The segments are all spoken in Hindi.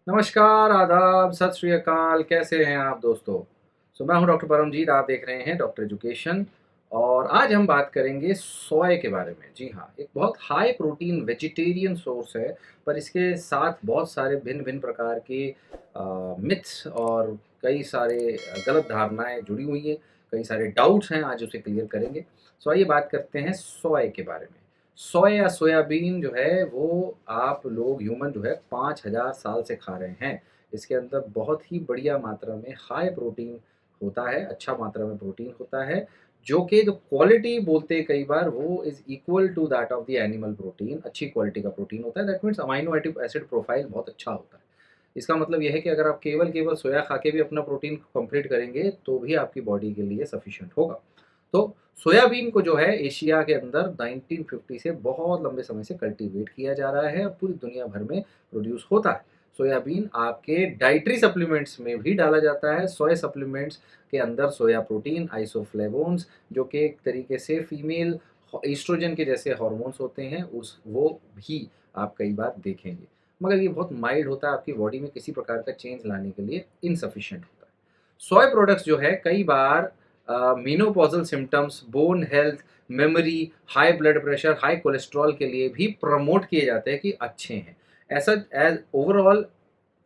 नमस्कार, आदाब, सत श्री अकाल। कैसे हैं आप दोस्तों? मैं हूं डॉक्टर परमजीत। आप देख रहे हैं डॉक्टर एजुकेशन। और आज हम बात करेंगे सोए के बारे में। जी हाँ, एक बहुत हाई प्रोटीन वेजिटेरियन सोर्स है, पर इसके साथ बहुत सारे भिन्न-भिन्न प्रकार के मिथ्स और कई सारे गलत धारणाएँ जुड़ी हुई हैं, कई सारे डाउट्स हैं, आज उसे क्लियर करेंगे। आइए बात करते हैं सोए के बारे में। सोया या सोयाबीन जो है वो आप लोग ह्यूमन जो है 5000 साल से खा रहे हैं। इसके अंदर बहुत ही बढ़िया मात्रा में हाई प्रोटीन होता है, अच्छा मात्रा में प्रोटीन होता है, जो कि जो क्वालिटी बोलते हैं कई बार वो is equal to that of the animal protein. अच्छी क्वालिटी का प्रोटीन होता है। That means amino acid profile बहुत अच्छा होता है। इसका मतलब ये है कि अगर आप केवल सोया खा के भी अपना प्रोटीन कंप्लीट करेंगे, तो भी आपकी बॉडी के लिए सफिशिएंट होगा। तो सोयाबीन को जो है एशिया के अंदर 1950 से बहुत लंबे समय से कल्टीवेट किया जा रहा है और पूरी दुनिया भर में प्रोड्यूस होता है। सोयाबीन आपके डाइटरी सप्लीमेंट्स में भी डाला जाता है। सोया सप्लीमेंट्स के अंदर सोया प्रोटीन, आइसोफ्लेवोन्स, जो कि एक तरीके से फीमेल ईस्ट्रोजन के जैसे हार्मोन्स होते हैं, उस वो भी आप कई बार देखेंगे। मगर ये बहुत माइल्ड होता है, आपकी बॉडी में किसी प्रकार का चेंज लाने के लिए इनसफिशिएंट होता है। सोय प्रोडक्ट्स जो है कई बार menopausal symptoms, bone health, memory, high blood pressure, high cholesterol के लिए भी प्रमोट किए जाते हैं कि अच्छे हैं। ऐसा एज ओवरऑल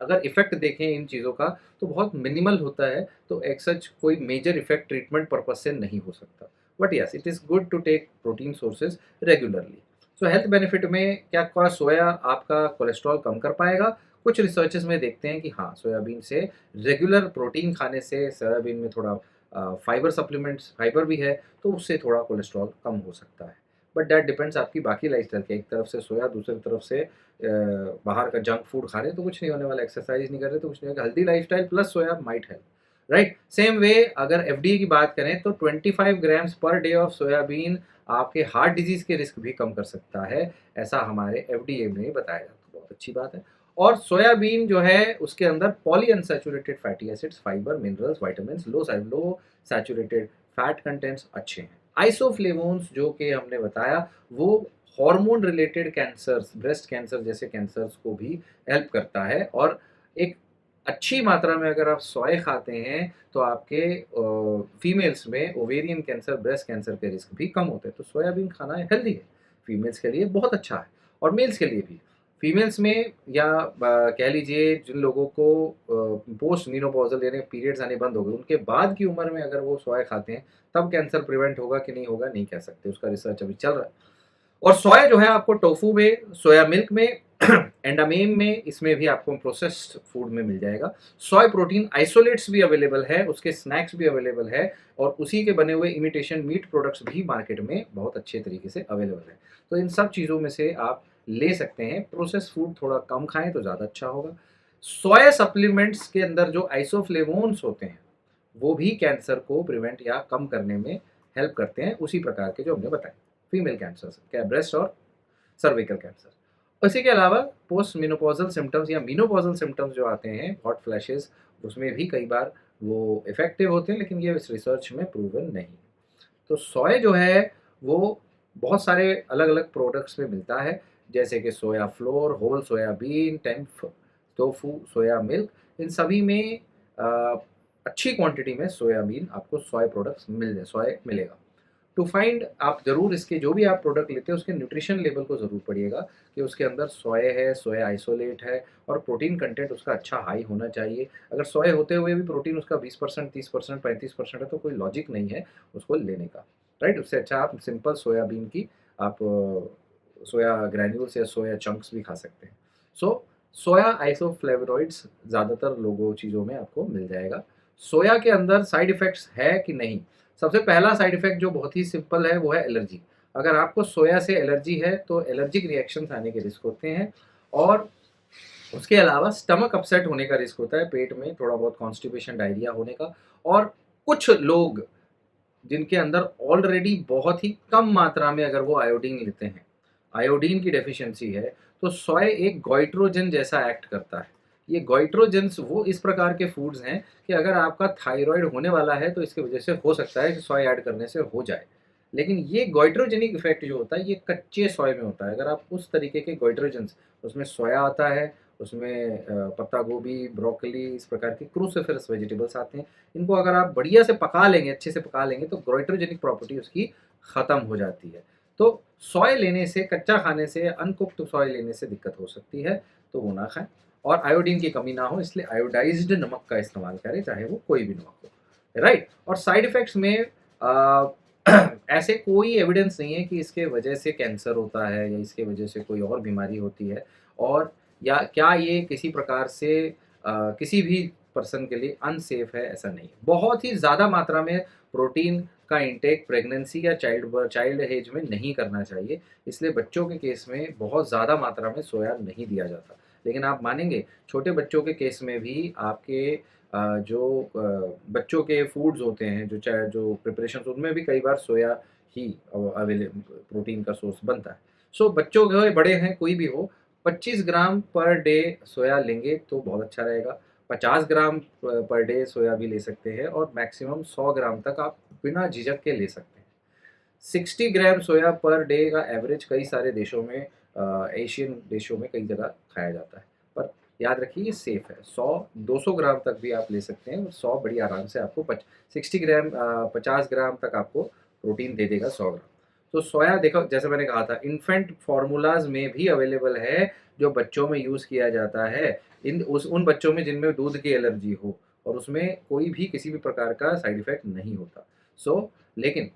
अगर इफ़ेक्ट देखें इन चीज़ों का तो बहुत मिनिमल होता है, तो एक सच कोई मेजर इफ़ेक्ट ट्रीटमेंट पर्पज़ से नहीं हो सकता। But yes, it is good to take protein sources regularly. Health benefit में क्या सोया आपका कोलेस्ट्रॉल कम कर पाएगा? कुछ रिसर्चेज़ में देखते हैं कि हाँ, सोयाबीन से रेगुलर प्रोटीन खाने से सोयाबीन में थोड़ा फाइबर सप्लीमेंट्स फाइबर भी है, तो उससे थोड़ा कोलेस्ट्रॉल कम हो सकता है। बट दैट डिपेंड्स आपकी बाकी लाइफ़स्टाइल के। एक तरफ से सोया, दूसरी तरफ से बाहर का जंक फूड खा रहे हैं तो कुछ नहीं होने वाला, एक्सरसाइज नहीं कर रहे तो कुछ नहीं होगा। Healthy lifestyle plus soya might help, right? Same way अगर एफडीए की बात करें तो 25 grams per day of soybean आपके हार्ट डिजीज़ के रिस्क भी कम कर सकता है, ऐसा हमारे एफडीए में बताया जाता है। बहुत अच्छी बात है। और सोयाबीन जो है उसके अंदर polyunsaturated fatty acids, fibre, minerals, vitamins, low saturated fat contents अच्छे हैं। आइसोफ्लेवोन्स जो कि हमने बताया वो hormone related cancers, breast cancer जैसे कैंसर्स को भी हेल्प करता है। और एक अच्छी मात्रा में अगर आप सोया खाते हैं तो आपके फीमेल्स में ओवेरियन कैंसर, ब्रेस्ट कैंसर के रिस्क भी कम होते हैं। तो सोयाबीन खाना हेल्दी है, फीमेल्स के लिए बहुत अच्छा है और मेल्स के लिए भी। फीमेल्स में या कह लीजिए जिन लोगों को पोस्ट मीनोपॉज़ल यानी पीरियड्स आने बंद हो गए, उनके बाद की उम्र में अगर वो सोया खाते हैं, तब कैंसर प्रिवेंट होगा कि नहीं होगा, नहीं कह सकते। उसका रिसर्च अभी चल रहा है। और सोया जो है आपको टोफू में, सोया मिल्क में, एंडामेम में, इसमें भी आपको प्रोसेस्ड फूड में मिल जाएगा। सोय प्रोटीन आइसोलेट्स भी अवेलेबल है, उसके स्नैक्स भी अवेलेबल है और उसी के बने हुए इमिटेशन मीट प्रोडक्ट्स भी मार्केट में बहुत अच्छे तरीके से अवेलेबल है। तो इन सब चीज़ों में से आप ले सकते हैं। प्रोसेस्ड फूड थोड़ा कम खाएँ तो ज़्यादा अच्छा होगा। सोया सप्लीमेंट्स के अंदर जो आइसोफ्लेवोन्स होते हैं, वो भी कैंसर को प्रिवेंट या कम करने में हेल्प करते हैं, उसी प्रकार के जो हमने बताए। फीमेल कैंसर, क्या ब्रेस्ट और सर्विकल कैंसर। इसी के अलावा पोस्ट मेनोपॉज़ल सिम्पटम्स या मेनोपॉज़ल सिम्पटम्स जो आते हैं, हॉट फ्लैशेस, उसमें भी कई बार वो इफ़ेक्टिव होते हैं, लेकिन ये इस रिसर्च में प्रूवन नहीं है। तो सोया जो है वो बहुत सारे अलग-अलग प्रोडक्ट्स में मिलता है, जैसे कि soya flour, whole soybean, tempeh, tofu, soya milk, इन सभी में अ, अच्छी क्वांटिटी में सोयाबीन आपको सोया प्रोडक्ट्स सोया मिलेगा। टू फाइंड आप ज़रूर इसके जो भी आप प्रोडक्ट लेते हैं उसके न्यूट्रिशन लेवल को ज़रूर पढ़िएगा कि उसके अंदर सोया है, सोया आइसोलेट है और प्रोटीन कंटेंट उसका अच्छा हाई होना चाहिए। अगर सोया होते हुए भी प्रोटीन उसका 20%, 30%, 35% है तो कोई लॉजिक नहीं है उसको लेने का, राइट? उससे अच्छा आप सिंपल सोयाबीन की आप सोया ग्रैन्यूल्स या सोया चंक्स भी खा सकते हैं। सोया आइसोफ्लेवोनॉइड्स ज़्यादातर लोगों चीज़ों में आपको मिल जाएगा। सोया के अंदर साइड इफ़ेक्ट्स है कि नहीं? सबसे पहला साइड इफ़ेक्ट जो बहुत ही सिंपल है वो है एलर्जी। अगर आपको सोया से एलर्जी है तो एलर्जिक रिएक्शंस आने के रिस्क होते हैं और उसके अलावा स्टमक अपसेट होने का रिस्क होता है, पेट में थोड़ा बहुत कॉन्स्टिपेशन, डायरिया होने का। और कुछ लोग जिनके अंदर ऑलरेडी बहुत ही कम मात्रा में अगर वो आयोडीन लेते हैं, आयोडीन की डेफिशिएंसी है, तो सोय एक गोइट्रोजन जैसा एक्ट करता है। ये गोइट्रोजेन्स वो इस प्रकार के फूड्स हैं कि अगर आपका थायरॉइड होने वाला है तो इसकी वजह से हो सकता है कि सोय ऐड करने से हो जाए। लेकिन ये गोइट्रोजेनिक इफ़ेक्ट जो होता है ये कच्चे सोय में होता है। अगर आप उस तरीके के गोइट्रोजेन्स, उसमें सोया आता है उसमें पत्ता गोभी, ब्रोकली, इस प्रकार के क्रूसिफरस वेजिटेबल्स आते हैं। इनको अगर आप बढ़िया से पका लेंगे, अच्छे से पका लेंगे, तो गोइट्रोजेनिक प्रॉपर्टी उसकी ख़त्म हो जाती है। तो सोया लेने से, कच्चा खाने से, अनकुक्ड सोया लेने से दिक्कत हो सकती है, तो वो ना खाएँ। और आयोडीन की कमी ना हो, इसलिए आयोडाइज़्ड नमक का इस्तेमाल करें, चाहे वो कोई भी नमक हो, राइट? और साइड इफ़ेक्ट्स में अ, ऐसे कोई एविडेंस नहीं है कि इसके वजह से कैंसर होता है या इसके वजह से कोई और बीमारी होती है, और या क्या ये किसी प्रकार से किसी भी पर्सन के लिए अनसेफ है, ऐसा नहीं है। बहुत ही ज़्यादा मात्रा में प्रोटीन का इंटेक प्रेगनेंसी या चाइल्ड एज में नहीं करना चाहिए, इसलिए बच्चों के केस में बहुत ज़्यादा मात्रा में सोया नहीं दिया जाता। लेकिन आप मानेंगे, छोटे बच्चों के केस में भी आपके बच्चों के फूड्स होते हैं, जो प्रिपरेशंस, उनमें भी कई बार सोया ही प्रोटीन का सोर्स बनता है। सो बच्चों के हो, बड़े हैं, कोई भी हो, 25 ग्राम पर डे सोया लेंगे तो बहुत अच्छा रहेगा। 50 ग्राम पर डे सोया भी ले सकते हैं, और मैक्सिमम 100 ग्राम तक आप बिना झिझक के ले सकते हैं। 60 ग्राम सोया पर डे का एवरेज कई सारे देशों में, एशियन देशों में कई जगह खाया जाता है। पर याद रखिए, ये सेफ है। 100-200 ग्राम तक भी आप ले सकते हैं, और 100 बड़ी आराम से आपको 60 ग्राम 50 ग्राम तक आपको प्रोटीन दे देगा 100 ग्राम। तो सोया देखो, जैसे मैंने कहा था, इन्फेंट फार्मूलाज में भी अवेलेबल है, जो बच्चों में यूज़ किया जाता है। उन बच्चों में जिनमें दूध की एलर्जी हो, और उसमें कोई भी किसी भी प्रकार का साइड इफ़ेक्ट नहीं होता। लेकिन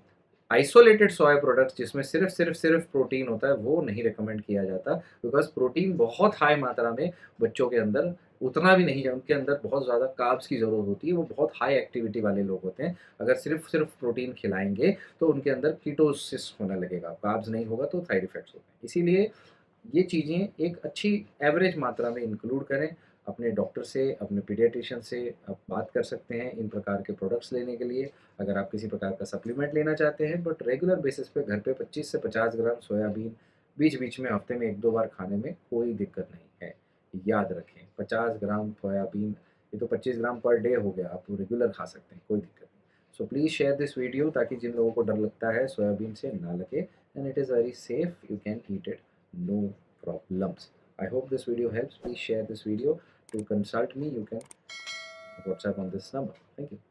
आइसोलेटेड सोया प्रोडक्ट्स जिसमें सिर्फ प्रोटीन होता है, वो नहीं रिकमेंड किया जाता, बिकॉज़ प्रोटीन बहुत हाई मात्रा में बच्चों के अंदर उतना भी नहीं है, उनके अंदर बहुत ज़्यादा कार्ब्स की ज़रूरत होती है, वो बहुत हाई एक्टिविटी वाले लोग होते हैं। अगर सिर्फ प्रोटीन खिलाएँगे तो उनके अंदर कीटोसिस होने लगेगा, कार्ब्स नहीं होगा तो साइड इफ़ेक्ट्स होते हैं। इसीलिए ये चीज़ें एक अच्छी एवरेज मात्रा में इंक्लूड करें। अपने डॉक्टर से, अपने पीडियाट्रिशियन से आप बात कर सकते हैं इन प्रकार के प्रोडक्ट्स लेने के लिए। अगर आप किसी प्रकार का सप्लीमेंट लेना चाहते हैं, बट रेगुलर बेसिस पे घर पे 25 से 50 ग्राम सोयाबीन बीच-बीच में हफ्ते में 1-2 बार खाने में कोई दिक्कत नहीं है। याद रखें, 50 ग्राम सोयाबीन, ये तो 25 ग्राम पर डे हो गया, आप रेगुलर खा सकते हैं, कोई दिक्कत नहीं। So please share this video, ताकि जिन लोगों को डर लगता है सोयाबीन से, ना लगे, and it is very safe, you can eat it, no problems. I hope this video helps. Please share this video. To consult me, you can WhatsApp on this number. Thank you.